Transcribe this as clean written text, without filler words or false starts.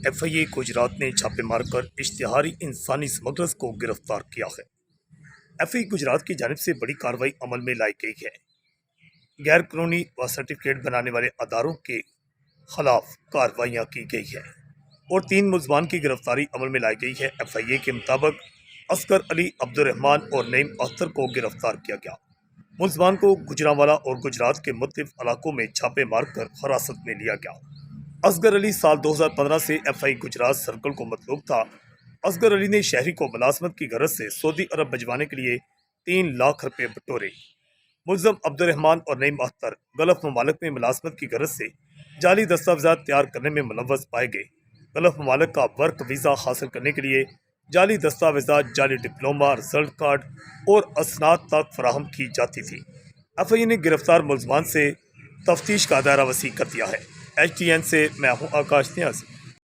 FIA Gujarat ने छापे मारकर इश्तिहारी इंसानी स्मगलर्स को गिरफ्तार किया है। FIA गुजरात की जानिब से बड़ी कार्रवाई अमल में लाई गई है। गैर कानूनी व सर्टिफिकेट बनाने वाले अदारों के खिलाफ कार्रवाइयाँ की गई है और 3 मुलजमान की गिरफ्तारी अमल में लाई गई है। FIA के मुताबिक असगर अली, अब्दुर्रहमान और नईम अख्तर को गिरफ्तार किया गया। मुलजमान को गुजरांवाला और गुजरात के मुख्तलिफ इलाकों में छापे मारकर हिरासत में लिया गया। असगर अली साल 2015 से FIA गुजरात सर्कल को मतलूब था। असगर अली ने शहरी को मुलाजमत की गरज से सऊदी अरब भिजवाने के लिए 3 लाख रुपये बटोरे। मुलजम अब्दुर्रहमान और नईम अख्तर गल्फ ममालिक में मुलाजमत की गरज से जाली दस्तावेजात तैयार करने में मुलव्वस पाए गए। गल्फ ममालिक का वर्क वीज़ा हासिल करने के लिए जाली दस्तावेजात, जाली डिप्लोमा, रिजल्ट कार्ड और असनाद तक फराहम की जाती थी। FIA ने गिरफ्तार मुलजमान से तफ्तीश का दायरा वसी कर दिया है। HTN से मैं हूँ आकाश न्याज़।